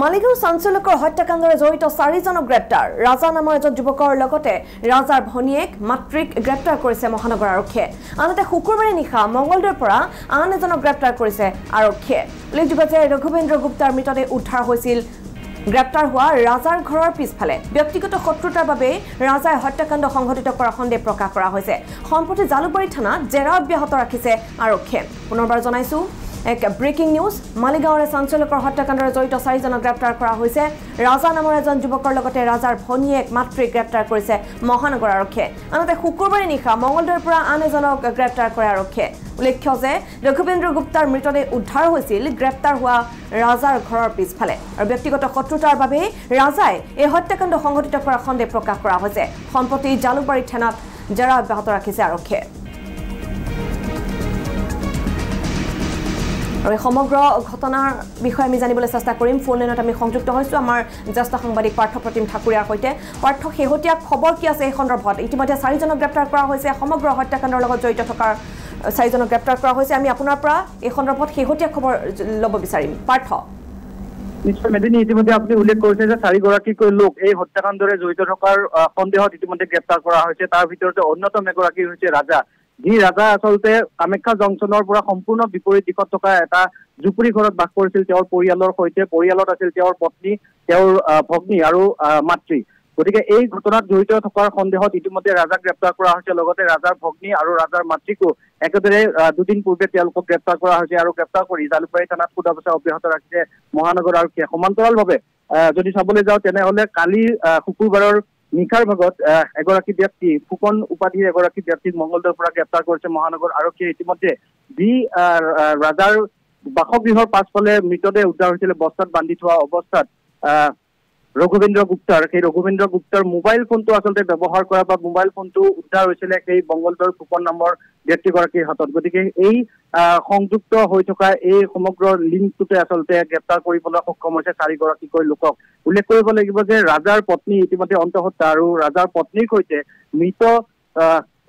মালিগাঁও চাঞ্চল্যকৰ হত্যাকাণ্ডৰে জড়িত 4জনক গ্ৰেপ্তাৰ ৰাজা নামৰ এজন যুৱকৰ লগতে ৰাজাৰ ভনীয়েক মাতৃক গ্ৰেপ্তাৰ কৰিছে মহানগৰ আৰক্ষীয়ে আনহাতে শুকুৰবাৰে নিশা মঙ্গলদৈৰ পৰা আন এজনক গ্ৰেপ্তাৰ কৰিছে আৰক্ষীয়ে উল্লেখযোগ্য যে ৰঘুবেন্দ্ৰ গুপ্তাৰ মৃতদেহ উদ্ধাৰ হৈছিল গ্ৰেপ্তাৰ হোৱা ৰাজাৰ ঘৰৰ পিছফালে ব্যক্তিগত শত্ৰুতাৰ বাবে ৰাজাই হত্যাকাণ্ড সংঘটিত কৰা সন্দেহ প্ৰকাশ কৰা হৈছে সম্প্ৰতি জালুকবাৰী থানাত জেৰা অব্যাহত ৰাখিছে আৰক্ষীয়ে পুনৰবাৰ জনাইছো এক ব্ৰেকিং নিউজ মালিগাঁৱৰ চাঞ্চল্যকৰ হত্যাকাণ্ডৰে জড়িত 4জনক গ্ৰেপ্তাৰ কৰা হৈছে ৰাজা নামৰ এজন যুৱকৰ লগতে ৰাজাৰ ভনীয়েক মাতৃক গ্ৰেপ্তাৰ কৰিছে মহানগৰ আৰক্ষীয়ে আনহাতে শুকুৰবাৰে নিশা মঙ্গলদৈৰ পৰা আন এজনক গ্ৰেপ্তাৰ কৰে আৰক্ষীয়ে উল্লেখ্য যে ৰঘুবেন্দ্ৰ গুপ্তাৰ মৃতদেহ উদ্ধাৰ হৈছিল গ্ৰেপ্তাৰ হোৱা ৰাজাৰ ঘৰৰ পিছফালে আৰু ব্যক্তিগত শত্ৰুতাৰ বাবে ৰাজাই এই হত্যাকাণ্ড সংঘটিত কৰাৰ সন্দেহ প্ৰকাশ কৰা হৈছে সম্প্ৰতি জালুকবাৰী থানাত জেৰা অব্যাহত ৰাখিছে আৰক্ষীয়ে আৰু সমগ্ৰ ঘটনাৰ বিষয়ে আমি জানিবলৈ চেষ্টা কৰিম ফোন লাইনত আমি সংযুক্ত হৈছো আমাৰ জ্যেষ্ঠ সাংবাদিক পাৰ্থ প্ৰতিম ঠাকুৰীয়াৰ সৈতে পাৰ্থ শেহতীয়া খবৰ কি আছে এই সন্দৰ্ভত ইতিমধ্যে 4জনক গ্ৰেপ্তাৰ কৰা হৈছে সমগ্ৰ হত্যাকাণ্ডৰ লগত জড়িত থকাৰ 4জনক গ্ৰেপ্তাৰ কৰা হৈছে আমি আপোনাৰ পৰা এই সন্দৰ্ভত শেহতীয়া খবৰ ল'ব বিচাৰিম পাৰ্থ নিশ্চয় মেদিনী ইতিমধ্যে আপুনি উল্লেখ কৰিছে যে 4গৰাকীকৈ লোক এই হত্যাকাণ্ডৰে জড়িত থকাৰ সন্দেহত ইতিমধ্যে গ্ৰেপ্তাৰ কৰা হৈছে তাৰ ভিতৰতে অন্যতম এগৰাকী হৈছে ৰাজা যি ৰাজা আচলতে কামাখ্যা জংচনৰ পৰা সম্পূৰ্ণ বিপৰীত দিশত থকা এটা জুপুৰি ঘৰত বাস কৰিছিল তেওঁৰ পৰিয়ালৰ সৈতে পৰিয়ালত আছিল তেওঁৰ পত্নী তেওঁৰ ভগ্নী আৰু মাতৃ গতিকে এই ঘটনাত জড়িত থকাৰ সন্দেহত ইতিমধ্যে ৰাজাক গ্ৰেপ্তাৰ কৰা হৈছে লগতে ৰাজাৰ ভগ্নী আৰু ৰাজাৰ মাতৃকো একেদৰে দুদিন পূৰ্বে তেওঁলোকক গ্ৰেপ্তাৰ কৰা হৈছে আৰু গ্ৰেপ্তাৰ কৰি জালুকবাৰী থানাত সোধা-পোছা অব্যাহত ৰাখিছে মহানগৰ আৰক্ষীয়ে সমান্তৰালভাৱে যদি চাবলৈ যাওঁ তেনেহলে কালি শুকুৰবাৰৰ নিশাৰ ভাগত এগৰাকী ব্যক্তি ফুকন উপাধিৰ এগৰাকী ব্যক্তিক মঙ্গলদৈৰ পৰা গ্ৰেপ্তাৰ কৰিছে মহানগৰ আৰক্ষীয়ে ইতিমধ্যে যি ৰাজাৰ বাসগৃহৰ পাছফালে মৃতদেহ উদ্ধাৰ হৈছিল বস্তাত বান্ধি থোৱা অৱস্থাত ৰঘুবেন্দ্ৰ গুপ্তাৰ সেই ৰঘুবেন্দ্ৰ গুপ্তাৰ মোবাইল ফোনটো আচলতে ব্যৱহাৰ কৰা বা মোবাইল ফোনটো উদ্ধাৰ হৈছিল সেই মঙ্গলদৈৰ ফুকন নামৰ ব্যক্তিগৰাকীৰ হাতত গতিকে এই সংযুক্ত হৈ থকা এই সমগ্ৰ লিংকটোতে আচলতে গ্ৰেপ্তাৰ কৰিবলৈ সক্ষম হৈছে 4গৰাকীকৈ লোকক উল্লেখ কৰিব লাগিব যে ৰাজাৰ পত্নী ইতিমধ্যে অন্তঃসত্ত্বা আৰু ৰাজাৰ পত্নীৰ সৈতে মৃত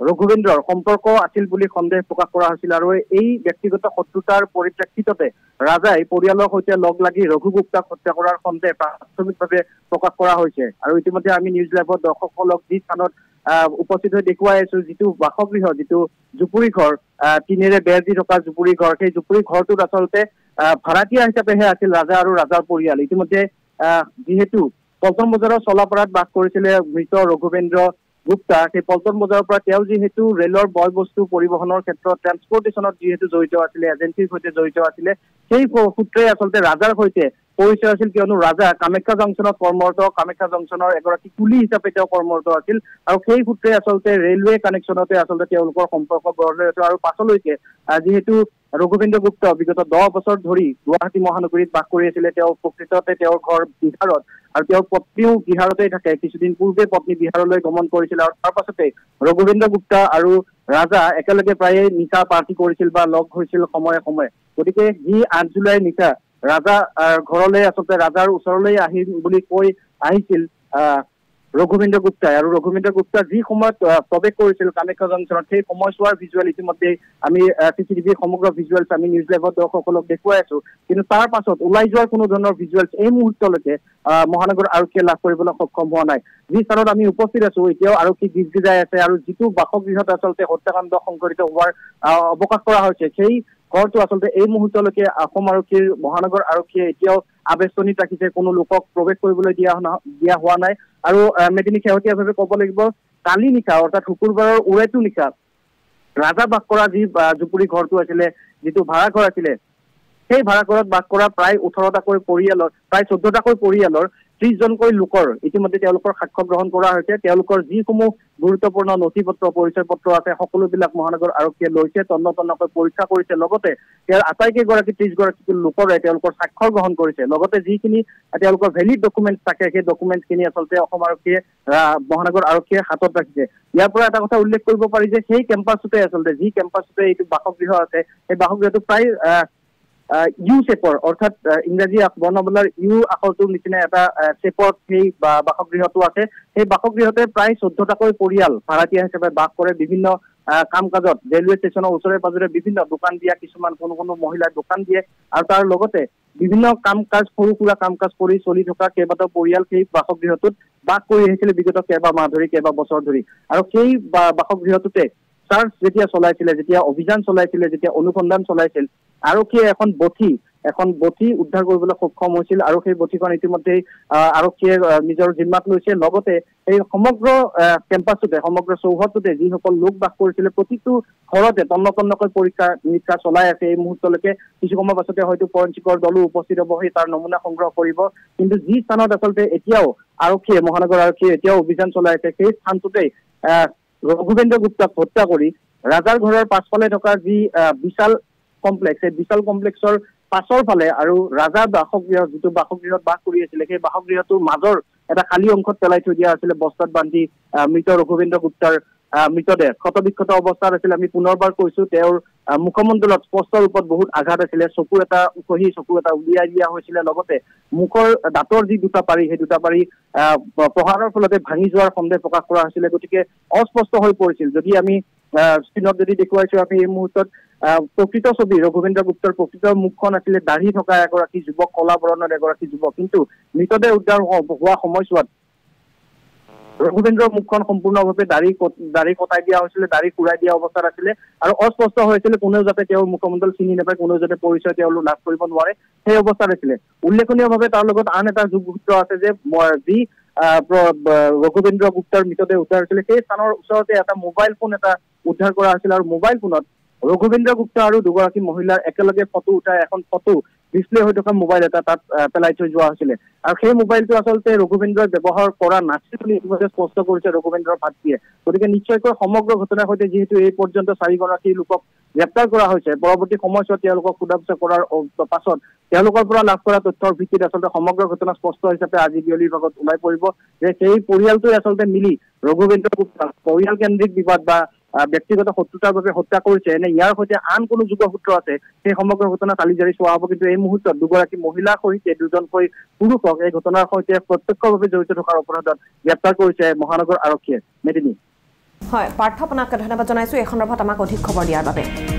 ৰঘুবেন্দ্ৰৰ সম্পৰ্ক আছিল বুলি সন্দেহ প্ৰকাশ কৰা হৈছিল আৰু এই ব্যক্তিগত শত্ৰুতাৰ পৰিপ্ৰেক্ষিততে ৰাজাই পৰিয়ালৰ সৈতে লগ লাগি ৰঘু গুপ্তাক হত্যা কৰাৰ সন্দেহ প্ৰাথমিকভাৱে প্ৰকাশ কৰা হৈছে আৰু ইতিমধ্যে আমি নিউজ লাইভত দৰ্শকসকলক যি স্থানত উপস্থিত হৈ দেখুৱাই আছো যিটো বাসগৃহ যিটো জুপুৰি ঘৰ টিনেৰে বেৰ দি থকা জুপুৰি ঘৰ সেই জুপুৰি ঘৰটোত আচলতে ভাড়াতীয়া হিচাপেহে আছিল ৰাজা আৰু ৰাজাৰ পৰিয়াল ইতিমধ্যে যিহেতু পল্টন বজাৰৰ চলাপাৰাত বাস কৰিছিলে মৃত ৰঘুবেন্দ্ৰ গুপ্তা সেই পল্টন বজাৰৰ পৰা তেওঁ যিহেতু ৰেলৰ বয় বস্তু পৰিবহনৰ ক্ষেত্ৰত ট্ৰান্সপৰ্টেশ্যনত যিহেতু জড়িত আছিলে এজেঞ্চিৰ সৈতে জড়িত আছিলে সেই সূত্ৰে আচলতে ৰাজাৰ সৈতে পৰিচয় আছিল কিয়নো ৰাজা কামাখ্যা জংচনত কৰ্মৰত কামাখ্যা জংচনৰ এগৰাকী কুলি হিচাপে তেওঁ কৰ্মৰত আছিল আৰু সেই সূত্ৰে আচলতে ৰেলৱে কানেকশ্যনতে আচলতে তেওঁলোকৰ সম্পৰ্ক গঢ় লৈ আছে আৰু পাছলৈকে যিহেতু ৰঘুবেন্দ্ৰ গুপ্তা বিগত 10 বছৰ ধৰি গুৱাহাটী মহানগৰীত বাস কৰি আছিলে তেওঁ প্ৰকৃততে তেওঁৰ ঘৰ বিহাৰত আৰু তেওঁৰ পত্নীও বিহাৰতেই থাকে কিছুদিন পূৰ্বে পত্নী বিহাৰলৈ গমন কৰিছিল আৰু তাৰ পাছতে ৰঘুবেন্দ্ৰ গুপ্তা আৰু ৰাজা একেলগে প্ৰায়ে নিশা পাৰ্টি কৰিছিল বা লগ হৈছিল সময়ে সময়ে গতিকে যি 8 জুলাই নিশা ৰাজা ঘৰলৈ আচলতে ৰাজাৰ ওচৰলৈ আহিম বুলি কৈ আহিছিল ৰঘুবেন্দ্ৰ গুপ্তাই আৰু ৰঘুবেন্দ্ৰ গুপ্তা যি সময়ত প্ৰৱেশ কৰিছিল কামাখ্যা জংচনত সেই সময়ছোৱাৰ ভিজুৱেল ইতিমধ্যে আমি চিচিটিভিৰ সমগ্ৰ ভিজুৱেলছ আমি নিউজ লাইভত দৰ্শকসকলক দেখুৱাই আছো কিন্তু তাৰ পাছত ওলাই যোৱাৰ কোনো ধৰণৰ ভিজুৱেলছ এই মুহূৰ্তলৈকে মহানগৰ আৰক্ষীয়ে লাভ কৰিবলৈ সক্ষম হোৱা নাই যি স্থানত আমি উপস্থিত আছো এতিয়াও আৰক্ষী গিজগিজাই আছে আৰু যিটো বাসগৃহত আচলতে হত্যাকাণ্ড সংঘটিত হোৱাৰ অৱকাশ কৰা হৈছে সেই ঘৰটো আচলতে এই মুহূৰ্তলৈকে অসম আৰক্ষীৰ মহানগৰ আৰক্ষীয়ে এতিয়াও আবেষ্টনীত ৰাখিছে কোনো লোকক প্ৰৱেশ কৰিবলৈ দিয়া হোৱা নাই আৰু মেদিনী শেহতীয়াভাৱে ক'ব লাগিব কালি নিশা অৰ্থাৎ শুকুৰবাৰৰ উৰেটো নিশা ৰাজা বাস কৰা যি জুপুৰি ঘৰটো আছিলে যিটো ভাড়াঘৰ আছিলে সেই ভাড়াঘৰত বাস কৰা প্ৰায় 18টাকৈ পৰিয়ালৰ প্ৰায় 14টাকৈ পৰিয়ালৰ 30জনকৈ লোকৰ ইতিমধ্যে তেওঁলোকৰ সাক্ষ্য গ্ৰহণ কৰা হৈছে তেওঁলোকৰ যিসমূহ গুৰুত্বপূৰ্ণ নথি-পত্ৰ পৰিচয় পত্ৰ আছে সকলোবিলাক মহানগৰ আৰক্ষীয়ে লৈছে তন্নতন্নকৈ পৰীক্ষা কৰিছে লগতে ইয়াৰ আটাইকেইগৰাকী 30গৰাকী লোকৰে তেওঁলোকৰ সাক্ষ্য গ্ৰহণ কৰিছে লগতে যিখিনি তেওঁলোকৰ ভেলিড ডকুমেণ্টছ থাকে সেই ডকুমেণ্টছখিনি আচলতে অসম আৰক্ষীয়ে মহানগৰ আৰক্ষীয়ে হাতত ৰাখিছে ইয়াৰ পৰা এটা কথা উল্লেখ কৰিব পাৰি যে সেই কেম্পাছতে আচলতে যি কেম্পাছতে এইটো বাসগৃহ আছে সেই বাসগৃহটো প্ৰায় ইউ শেপৰ অৰ্থাৎ ইংৰাজী বৰ্ণমালাৰ ইউ আখৰটোৰ নিচিনা এটা শেপত সেই বাসগৃহটো আছে সেই বাসগৃহতে প্ৰায় 14টাকৈ পৰিয়াল ভাড়াতীয়া হিচাপে বাস কৰে বিভিন্ন কাম কাজত ৰেলৱে ষ্টেচনৰ ওচৰে পাজৰে বিভিন্ন দোকান দিয়া কিছুমান কোনো মহিলাৰ দোকান দিয়ে আৰু তাৰ লগতে বিভিন্ন কাম কাজ সৰু সুৰা কাম কাজ কৰি চলি থকা কেইবাটাও পৰিয়াল সেই বাসগৃহটোত বাস কৰি আহিছিলে বিগত কেইবা মাহ ধৰি কেইবা বছৰ ধৰি আৰু সেই বাসগৃহটোতে চাৰ্চ যেতিয়া চলাইছিলে যেতিয়া অভিযান চলাইছিলে যেতিয়া অনুসন্ধান চলাইছিল আৰক্ষীয়ে এখন বঠি উদ্ধাৰ কৰিবলৈ সক্ষম হৈছিল আৰু সেই বঠিখন ইতিমধ্যে আৰক্ষীয়ে নিজৰ জিম্মাত লৈছে লগতে এই সমগ্ৰ কেম্পাছটোতে সমগ্ৰ চৌহদটোতে যিসকল লোক বাস কৰিছিলে প্ৰতিটো ঘৰতে তন্নকৈ পৰীক্ষা নিৰীক্ষা চলাই আছে এই মুহূৰ্তলৈকে কিছু সময়ৰ পাছতে হয়তো ফৰেনচিকৰ দলো উপস্থিত হ'ব সেই তাৰ নমুনা সংগ্ৰহ কৰিব কিন্তু যি স্থানত আচলতে এতিয়াও আৰক্ষীয়ে মহানগৰ আৰক্ষীয়ে এতিয়াও অভিযান চলাই আছে সেই স্থানটোতেই ৰঘুবেন্দ্ৰ গুপ্তাক হত্যা কৰি ৰাজাৰ ঘৰৰ পাছফালে থকা যি বিশাল কমপ্লেক্স এই বিশাল কমপ্লেক্সৰ পাছৰ ফালে আৰু ৰাজা বাসগৃহ যিটো বাসগৃহত বাস কৰি আছিলে সেই বাসগৃহটোৰ মাজৰ এটা খালী অংশত পেলাই থৈ দিয়া আছিলে বস্তাত বান্ধি মৃত ৰঘুবেন্দ্ৰ গুপ্তাৰ মৃতদেহ ক্ষতবিক্ষত অৱস্থাত আছিল আমি পুনৰবাৰ কৈছো তেওঁৰ মুখমণ্ডলত স্পষ্ট ৰূপত বহুত আঘাত আছিলে চকু এটা উলিয়াই দিয়া হৈছিলে লগতে মুখৰ দাঁতৰ যি দুটা পাৰি সেই দুটা পাৰি প্ৰহাৰৰ ফলতে ভাঙি যোৱাৰ সন্দেহ প্ৰকাশ কৰা হৈছিলে গতিকে অস্পষ্ট হৈ পৰিছিল যদি আমি স্ক্ৰীনত যদি দেখুৱাইছো আমি এই মুহূৰ্তত প্ৰকৃত ছবি ৰঘুবেন্দ্ৰ গুপ্তাৰ প্ৰকৃত মুখখন আছিলে দাঢ়ি থকা এগৰাকী যুৱক কলা বৰণৰ এগৰাকী যুৱক কিন্তু মৃতদেহ উদ্ধাৰ হোৱা সময়ছোৱাত ৰঘুবেন্দ্ৰৰ মুখখন সম্পূৰ্ণভাৱে দাঢ়ি কটাই দিয়া হৈছিলে দাঢ়ি কুৰাই দিয়া অৱস্থাত আছিলে আৰু অস্পষ্ট হৈছিলে কোনেও যাতে তেওঁৰ মুখমণ্ডল চিনি নাপায় কোনেও যাতে পৰিচয় তেওঁলোক লাভ কৰিব নোৱাৰে সেই অৱস্থাত আছিলে উল্লেখনীয়ভাৱে তাৰ লগত আন এটা যোগসূত্ৰ আছে যে যি ৰঘুবেন্দ্ৰ গুপ্তাৰ মৃতদেহ উদ্ধাৰ হৈছিলে সেই স্থানৰ ওচৰতে এটা মোবাইল ফোন এটা উদ্ধাৰ কৰা হৈছিল আৰু মোবাইল ফোনত ৰঘুবেন্দ্ৰ গুপ্তা আৰু দুগৰাকী মহিলাৰ একেলগে ফটো উঠাই এখন ফটো ডিসপ্লে হৈ থকা মোবাইল এটা তাত পেলাই থৈ যোৱা হৈছিলে আৰু সেই মোবাইলটো আচলতে ৰঘুবেন্দ্ৰই ব্যৱহাৰ কৰা নাছিল বুলি ইতিমধ্যে স্পষ্ট কৰিছে ৰঘুবেন্দ্ৰৰ ভাতৃয়ে গতিকে নিশ্চয়কৈ সমগ্ৰ ঘটনাৰ সৈতে যিহেতু এই পৰ্যন্ত 4 গৰাকী লোকক গ্ৰেপ্তাৰ কৰা হৈছে পৰৱৰ্তী সময়ছোৱাত তেওঁলোকক সোধা-পোছা কৰাৰ পাছত তেওঁলোকৰ পৰা লাভ কৰা তথ্যৰ ভিত্তিত আচলতে সমগ্ৰ ঘটনা স্পষ্ট হিচাপে আজি বিয়লিৰ ভাগত ওলাই পৰিব যে সেই পৰিয়ালটোৱে আচলতে মিলি ৰঘুবেন্দ্ৰ গুপ্তা পৰিয়াল কেন্দ্ৰিক বিবাদ বা ব্যক্তিগত শত্ৰুতাৰ বাবে হত্যা কৰিছে এনে ইয়াৰ সৈতে আন কোনো যোগসূত্ৰ আছে সেই সমগ্ৰ ঘটনা চালি জাৰি চোৱা হ'ব কিন্তু এই মুহূৰ্তত দুগৰাকী মহিলাৰ সৈতে দুজনকৈ পুৰুষক এই ঘটনাৰ সৈতে প্ৰত্যক্ষভাৱে জড়িত থকাৰ অপৰাধত গ্ৰেপ্তাৰ কৰিছে মহানগৰ আৰক্ষীয়ে মেদিনী হয় পাৰ্থ আপোনাক ধন্যবাদ জনাইছো এই সন্দৰ্ভত আমাক অধিক খবৰ দিয়াৰ বাবে